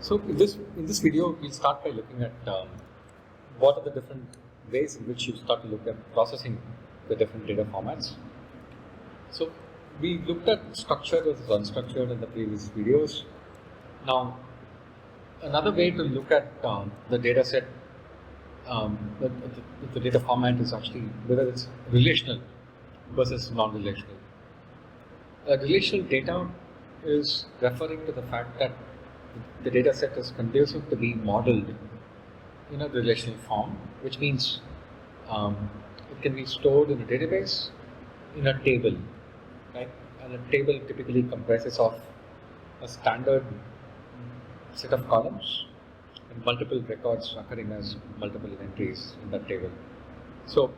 So in this video, we'll start by looking at what are the different ways in which you start to look at processing the different data formats. So we looked at structured versus unstructured in the previous videos. Now, another way to look at the data set, the data format is actually whether it's relational versus non-relational. Relational data is referring to the fact that the data set is conducive to be modeled in a relational form, which means it can be stored in a database, in a table, right? And a table typically comprises of a standard set of columns and multiple records occurring as multiple entries in that table. So,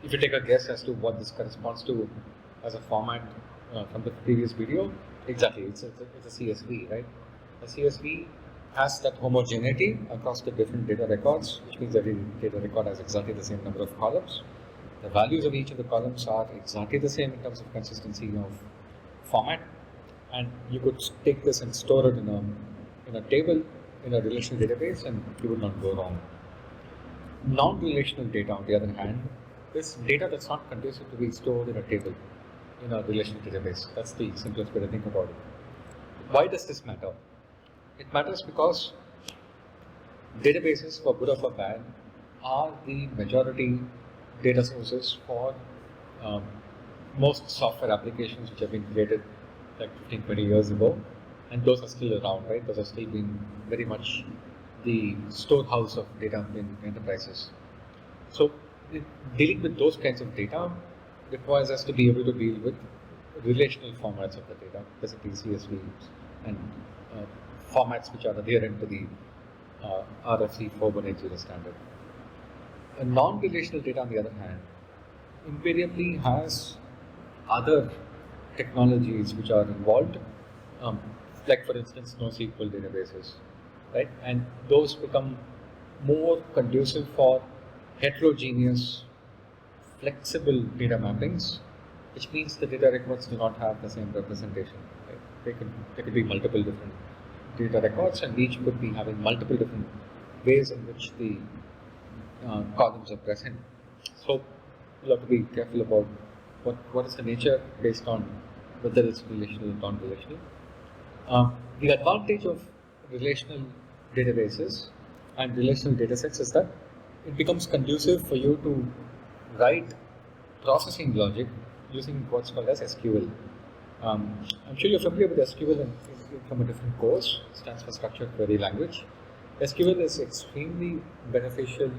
if you take a guess as to what this corresponds to as a format from the previous video, exactly, it's a CSV, right? A CSV has that homogeneity across the different data records, which means every data record has exactly the same number of columns. The values of each of the columns are exactly the same in terms of consistency of format, and you could take this and store it in a table in a relational database, and you would not go wrong. Non-relational data, on the other hand, is data that's not conducive to be stored in a table in a relational database. That's the simplest way to think about it. Why does this matter? It matters because databases, for good or for bad, are the majority data sources for most software applications which have been created like 15-20 years ago, and those are still around, right? Those are still being very much the storehouse of data in enterprises. So dealing with those kinds of data requires us to be able to deal with relational formats of the data, basically CSVs and formats which are adherent to the RFC 4180 standard. A non-relational data, on the other hand, invariably has other technologies which are involved, like for instance NoSQL databases, right? And those become more conducive for heterogeneous, flexible data mappings, which means the data records do not have the same representation. Right? There could be multiple different data records, and each could be having multiple different ways in which the columns are present. So we'll have to be careful about what is the nature based on whether it's relational or non-relational. The advantage of relational databases and relational datasets is that it becomes conducive for you to write processing logic using what's called as SQL. I'm sure you're familiar with SQL from a different course. It stands for Structured Query Language. SQL is extremely beneficial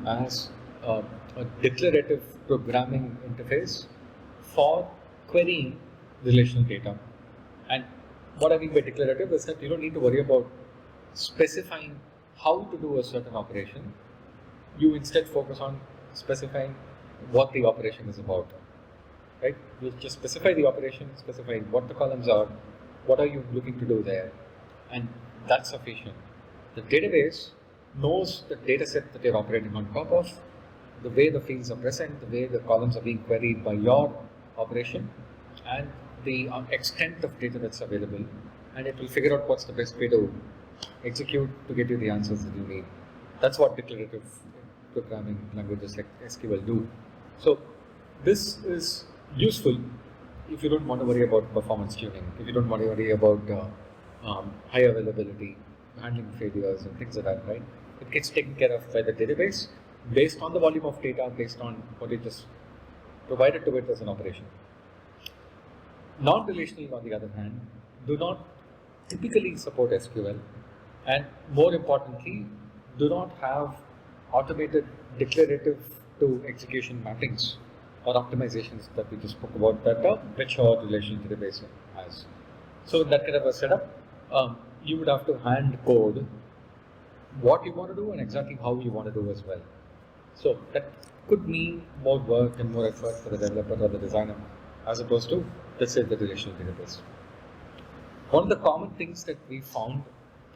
as a declarative programming interface for querying relational data. And what I mean by declarative is that you don't need to worry about specifying how to do a certain operation. You instead focus on specifying what the operation is about, right? You just specify the operation, specify what the columns are, what are you looking to do there, and that's sufficient. The database knows the data set that you're operating on top of, the way the fields are present, the way the columns are being queried by your operation, and the extent of data that's available, and it will figure out what's the best way to execute to get you the answers that you need. That's what declarative programming languages like SQL do. So this is useful if you don't want to worry about performance tuning, if you don't want to worry about high availability, handling failures and things like that, right? It gets taken care of by the database based on the volume of data, based on what it just provided to it as an operation. Non-relational, on the other hand, do not typically support SQL, and more importantly, do not have automated declarative to execution mappings or optimizations that we just spoke about that a mature relational database has. So in that kind of a setup, you would have to hand code what you want to do and exactly how you want to do as well. So that could mean more work and more effort for the developer or the designer as opposed to, let's say, the relational database. One of the common things that we found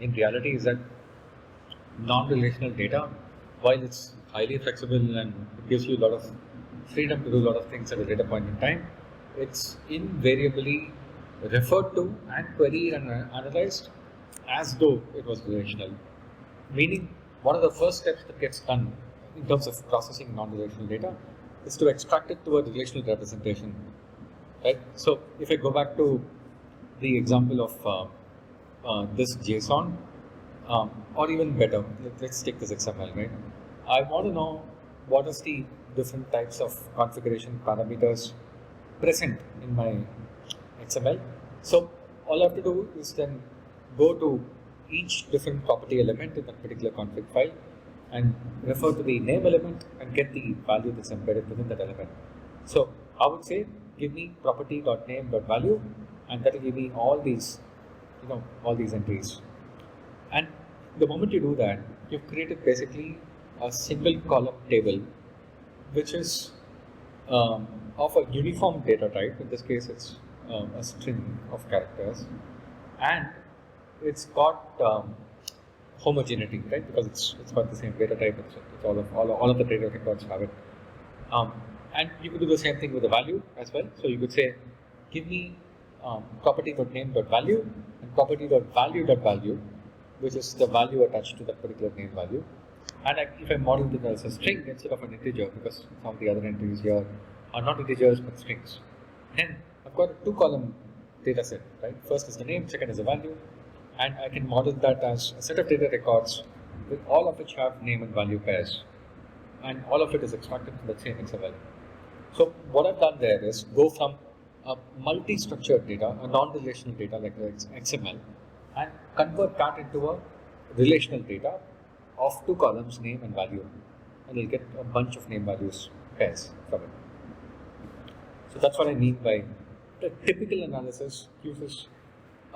in reality is that non-relational data, while it's highly flexible and it gives you a lot of freedom to do a lot of things at a data point in time, it's invariably referred to and queried and analyzed as though it was relational. Meaning, one of the first steps that gets done in terms of processing non-relational data is to extract it to a relational representation, right? So, if I go back to the example of this JSON, or even better, let's take this XML, right? I want to know what is the different types of configuration parameters present in my XML. So all I have to do is then go to each different property element in that particular config file and refer to the name element and get the value that's embedded within that element. So I would say give me property.name.value, and that will give me all these, all these entries. And the moment you do that, you've created basically a single column table, which is of a uniform data type. In this case, it's a string of characters, and it's got homogeneity, right? Because it's got the same data type. It's all of the data records have it. And you could do the same thing with the value as well. So you could say, give me property.name.value and property.value.value, which is the value attached to that particular name value. And if I model it as a string instead of an integer, because some of the other entries here are not integers but strings, then I've got a 2-column data set, right? First is the name, second is the value, and I can model that as a set of data records with all of which have name and value pairs, and all of it is extracted from the same XML. So what I've done there is go from a multi-structured data, a non-relational data like the XML, and convert that into a relational data of 2 columns, name and value, and you'll get a bunch of name values pairs from it. So that's what I mean by the typical analysis uses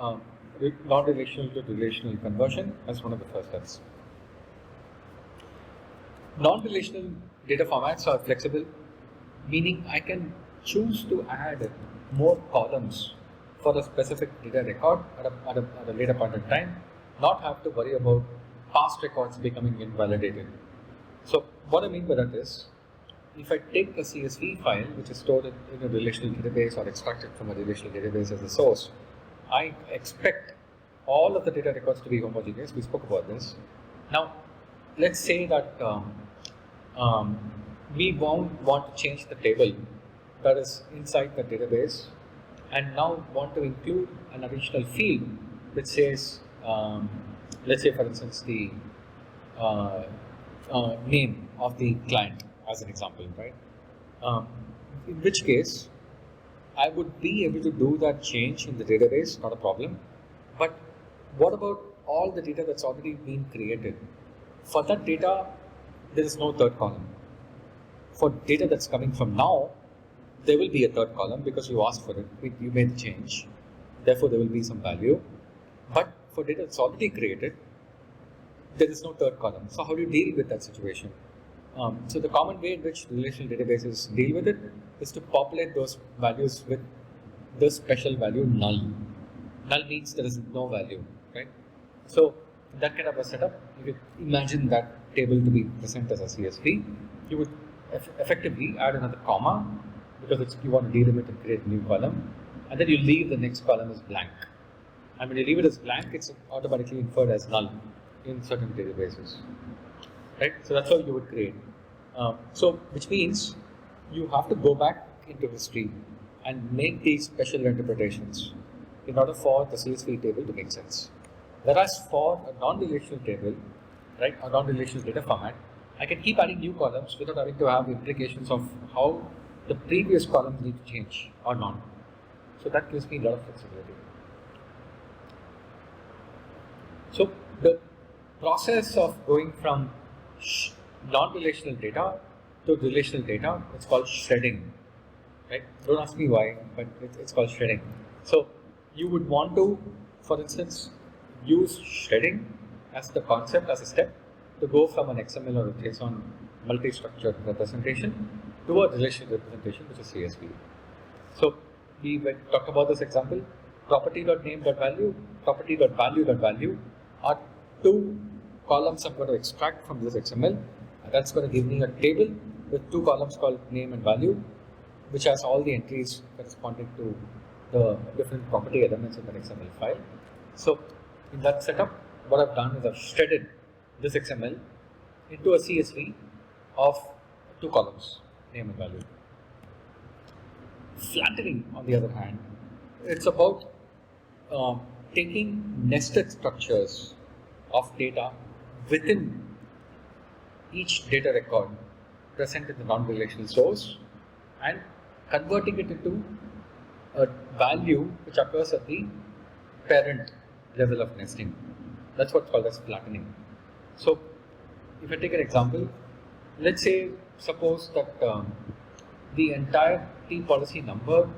non-relational to relational conversion as one of the first steps. Non-relational data formats are flexible, meaning I can choose to add more columns for a specific data record at a later point in time, not have to worry about past records becoming invalidated. So what I mean by that is, if I take a CSV file which is stored in a relational database or extracted from a relational database as a source, I expect all of the data records to be homogeneous. We spoke about this. Now, let's say that we want to change the table that is inside the database, and now want to include an additional field which says, let's say for instance the name of the client as an example, right? In which case I would be able to do that change in the database, not a problem. But what about all the data that's already been created? For that data, there is no third column. For data that's coming from now, there will be a third column because you asked for it, you made the change, therefore there will be some value. But for data that's already created, there is no third column. So how do you deal with that situation? So the common way in which relational databases deal with it is to populate those values with the special value null. Null means there is no value, right? So that kind of a setup, you could imagine that table to be present as a CSV. You would effectively add another comma because you want to delimit and create a new column, and then you leave the next column as blank. And when you leave it as blank, it's automatically inferred as null in certain databases, right? So that's how you would create. Which means you have to go back into history and make these special interpretations in order for the CSV table to make sense. Whereas for a non-relational table, right, a non-relational data format, I can keep adding new columns without having to have implications of how the previous columns need to change or not. So that gives me a lot of flexibility. So the process of going from non-relational data to relational data, it's called shredding, right? Don't ask me why, but it's called shredding. So you would want to, for instance, use shredding as the concept, as a step, to go from an XML or a JSON multi-structured representation to a relational representation, which is CSV. So we talked about this example. Property.name.value, property.value.value are 2 columns I'm going to extract from this XML, and that's going to give me a table with 2 columns called name and value, which has all the entries corresponding to the different property elements in the XML file. So In that setup, what I've done is I've shredded this XML into a CSV of 2 columns, name and value. Flattening, on the other hand, it's about taking nested structures of data within each data record present in the non-relational source and converting it into a value which occurs at the parent level of nesting. That's what's called as flattening. So, if I take an example, let's say, suppose that the entire T policy number,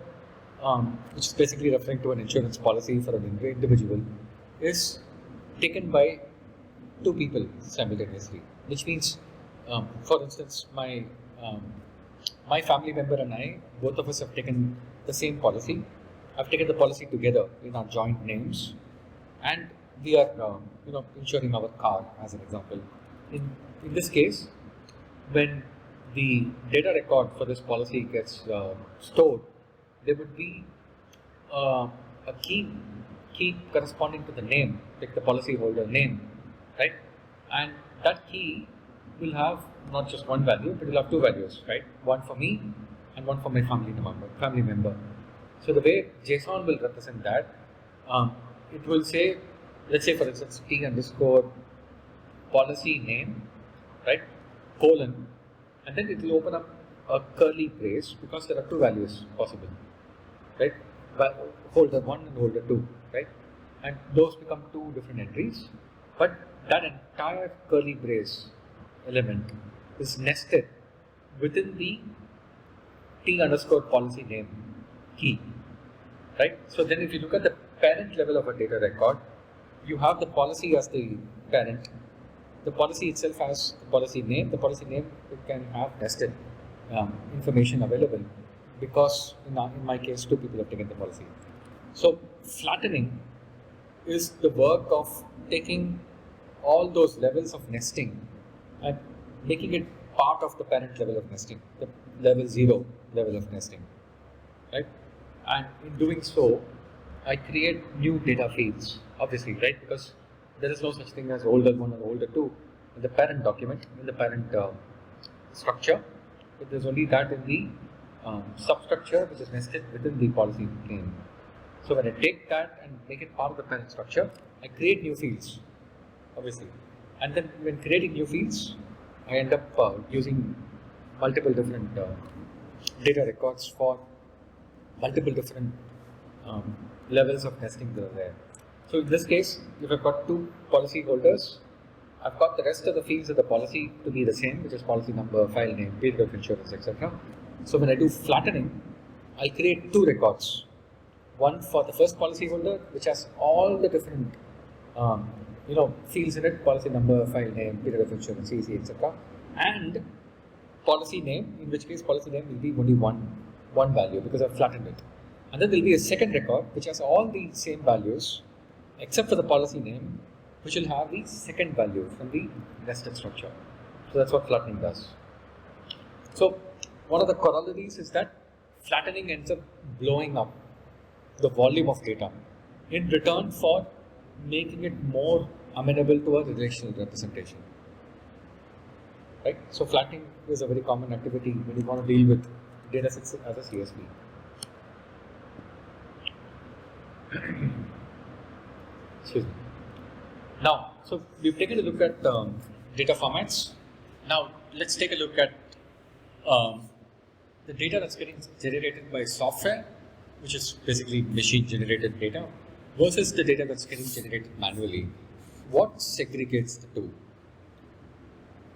which is basically referring to an insurance policy for an individual, is taken by 2 people simultaneously. Which means, for instance, my family member and I, both of us have taken the same policy. I've taken the policy together in our joint names, and we are, insuring our car, as an example. In this case, when the data record for this policy gets stored, there would be a key corresponding to the name, like the policyholder name, right? And that key will have not just one value, but it will have 2 values, right? One for me and one for my family member. So the way JSON will represent that, it will say, let's say for instance, T underscore policy name, right? Colon, and then it will open up a curly brace because there are 2 values possible, right? Holder 1 and holder 2, right? And those become 2 different entries, but that entire curly brace element is nested within the T underscore policy name key, right? So then if you look at the parent level of a data record, you have the policy as the parent. The policy itself has the policy name. The policy name, it can have nested information available because in my case 2 people have taken the policy. So flattening is the work of taking all those levels of nesting and making it part of the parent level of nesting, the level 0 level of nesting, right? And in doing so, I create new data fields, obviously, right? Because there is no such thing as older 1 or older 2 in the parent document, in the parent structure, but there's only that in the substructure which is nested within the policy name. So when I take that and make it part of the parent structure, I create new fields, obviously. And then when creating new fields, I end up using multiple different data records for multiple different levels of nesting that are there. So in this case, if I've got 2 policy holders, I've got the rest of the fields of the policy to be the same, which is policy number, file name, period of insurance, etc. So when I do flattening, I'll create 2 records. One for the first policy holder, which has all the different fields in it, policy number, file name, period of insurance, EC, etc. And policy name, in which case policy name will be only one value because I've flattened it. And then there will be a second record which has all the same values except for the policy name, which will have the second value from the nested structure. So that's what flattening does. So one of the corollaries is that flattening ends up blowing up the volume of data in return for making it more amenable to a relational representation. Right? So flattening is a very common activity when you want to deal with data sets as a CSV. Excuse me. Now, so we've taken a look at data formats. Now let's take a look at the data that's getting generated by software, which is basically machine generated data, versus the data that's getting generated manually. What segregates the two?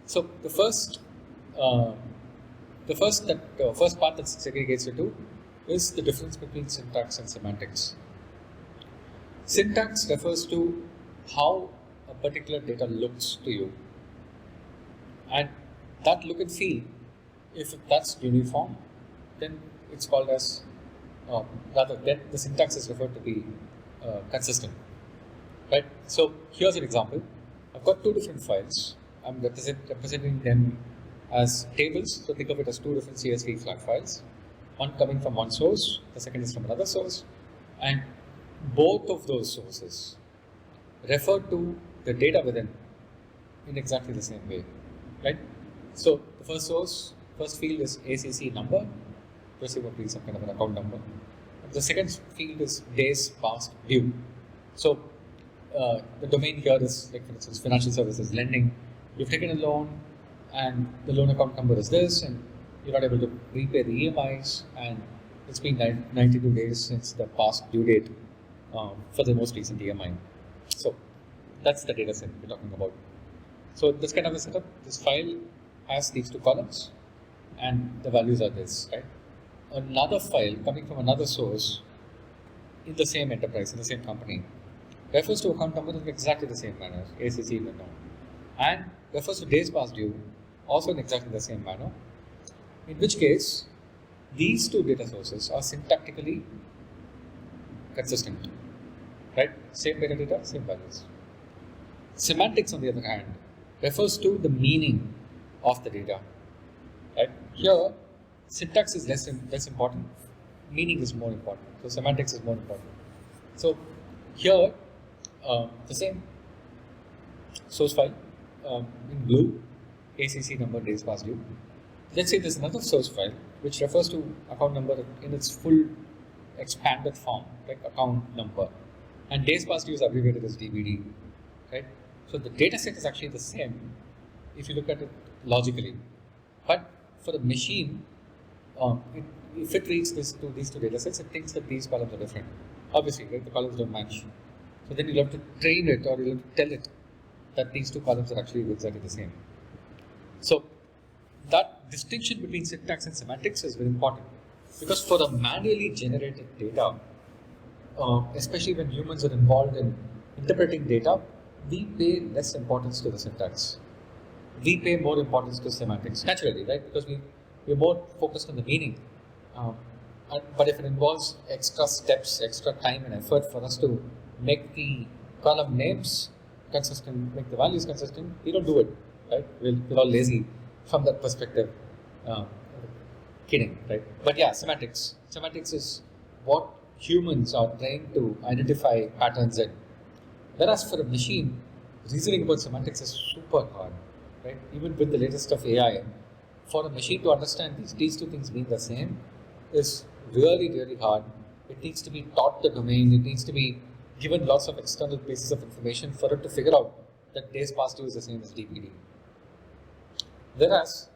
So the first part that segregates the two is the difference between syntax and semantics. Syntax refers to how a particular data looks to you, and that look and feel, if that's uniform, then it's called as then the syntax is referred to be consistent, right? So here's an example. I've got 2 different files. I'm representing them as tables, so think of it as 2 different CSV flat files, one coming from one source, the second is from another source, and both of those sources refer to the data within in exactly the same way, right? So the first field is ACC number, presumably some kind of an account number. The second field is days past due. So the domain here is, like, for instance, financial services lending. You've taken a loan, and the loan account number is this, and you're not able to repay the EMIs, and it's been 92 days since the past due date for the most recent EMI. So that's the data set we're talking about. So this kind of a setup, this file has these two columns, and the values are this, right? Another file coming from another source in the same enterprise, in the same company, refers to account number in exactly the same manner, ACC window, and refers to days past due also in exactly the same manner, in which case these two data sources are syntactically consistent, right? Same metadata, same values. Semantics, on the other hand, refers to the meaning of the data, right? Here, syntax is less important, meaning is more important. So semantics is more important. So here, the same source file in blue, ACC number, days past due. Let's say there's another source file which refers to account number in its full expanded form, like account number, and days past due is abbreviated as DBD, right? So the data set is actually the same if you look at it logically, but for the machine, if it reads these two data sets, it thinks that these columns are different. Obviously, right? The columns don't match. So then you'll have to train it, or you'll have to tell it that these two columns are actually exactly the same. So that distinction between syntax and semantics is very important, because for the manually generated data, especially when humans are involved in interpreting data, we pay less importance to the syntax. We pay more importance to semantics, naturally, right? Because we're more focused on the meaning. But if it involves extra steps, extra time and effort for us to make the column names consistent, make the values consistent, we don't do it, right? We're all lazy from that perspective. Kidding, right? But yeah, semantics. Semantics is what humans are trained to identify patterns in. Whereas for a machine, reasoning about semantics is super hard, right? Even with the latest of AI, for a machine to understand these two things being the same is really, really hard. It needs to be taught the domain, it needs to be given lots of external pieces of information for it to figure out that days past due is the same as DPD. Whereas,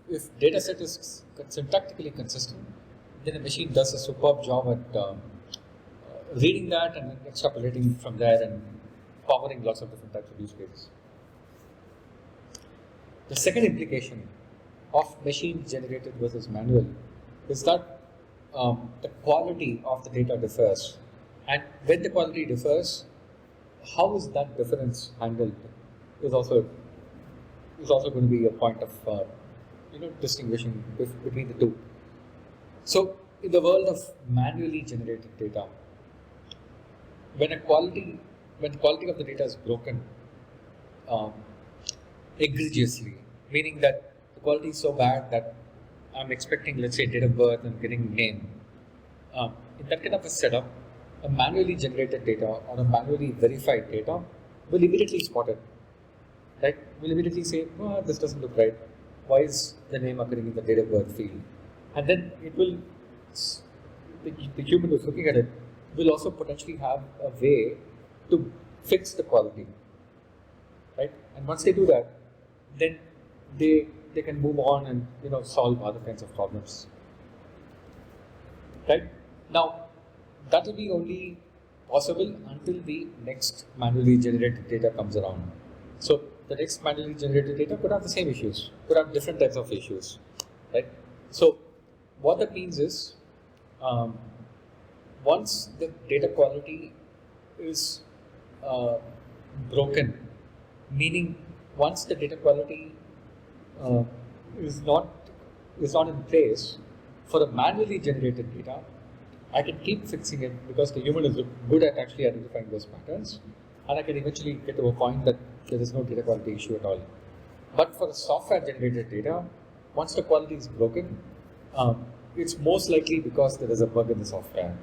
if data set is syntactically consistent, then a machine does a superb job at reading that and extrapolating from there and powering lots of different types of use cases. The second implication of machine generated versus manual is that the quality of the data differs, and when the quality differs, how is that difference handled is also going to be a point of distinguishing between the two. So in the world of manually generated data, when the quality of the data is broken egregiously, meaning that the quality is so bad that I'm expecting, let's say, date of birth and getting name. In that kind of a setup, a manually generated data or a manually verified data will immediately spot it. Right? Will immediately say, oh, this doesn't look right. Why is the name occurring in the date of birth field? And then it will, the human who's looking at it will also potentially have a way to fix the quality. Right? And once they do that, then they can move on and solve other kinds of problems. Right? Now, that will be only possible until the next manually generated data comes around. So the next manually generated data could have the same issues, could have different types of issues, right? So what that means is, once the data quality is broken, meaning once the data quality is not in place for the manually generated data, I can keep fixing it because the human is good at actually identifying those patterns, and I can eventually get to a point that there is no data quality issue at all. But for the software generated data, once the quality is broken, it's most likely because there is a bug in the software,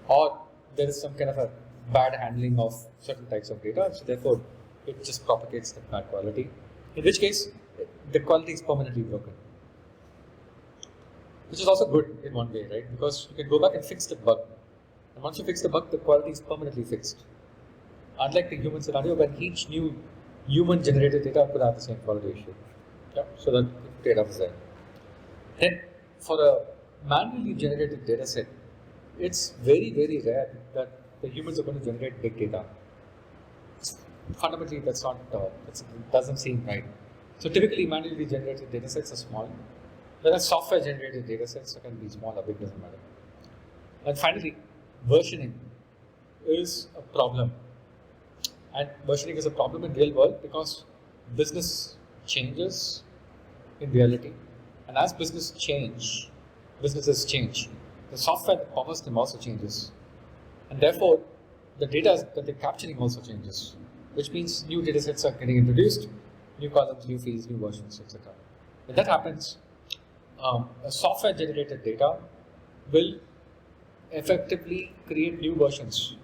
or there is some kind of a bad handling of certain types of data, so therefore it just propagates the bad quality, in which case the quality is permanently broken. Which is also good in one way, right? Because you can go back and fix the bug. And once you fix the bug, the quality is permanently fixed. Unlike the human scenario, when each new human-generated data could have the same quality issue. Yeah, so that data was there. Then, for a manually generated data set, it's very, very rare that the humans are going to generate big data. Fundamentally, that's not, it doesn't seem right. So typically, manually generated data sets are small. Whereas software generated data sets can be small or big, doesn't matter. And finally, versioning is a problem. And versioning is a problem in real world because business changes in reality. And as businesses change, the software that powers them also changes. And therefore, the data that they're capturing also changes, which means new data sets are getting introduced, new columns, new fields, new versions, etc. When that happens, a software generated data will effectively create new versions,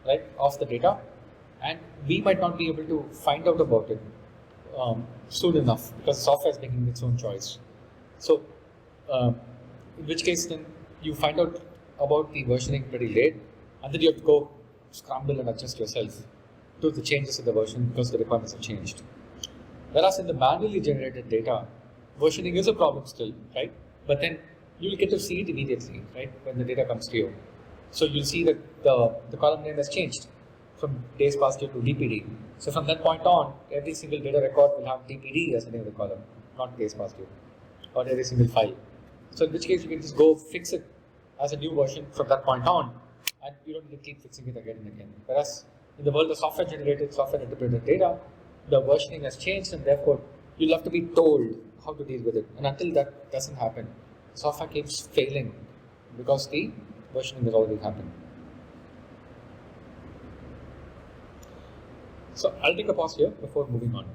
right, of the data, and we might not be able to find out about it soon enough because software is making its own choice. So, in which case then you find out about the versioning pretty late, and then you have to go scramble and adjust yourself to the changes in the version because the requirements have changed. Whereas in the manually generated data, versioning is a problem still, right? But then you'll get to see it immediately, right, when the data comes to you. So you'll see that the column name has changed from days past due to DPD. So from that point on, every single data record will have DPD as the name of the column, not days past due, or every single file. So in which case you can just go fix it as a new version from that point on, and you don't need to keep fixing it again and again. Whereas in the world of software generated, software interpreted data, the versioning has changed, and therefore you'll have to be told how to deal with it. And until that doesn't happen, software keeps failing because the versioning has already happened. So I'll take a pause here before moving on.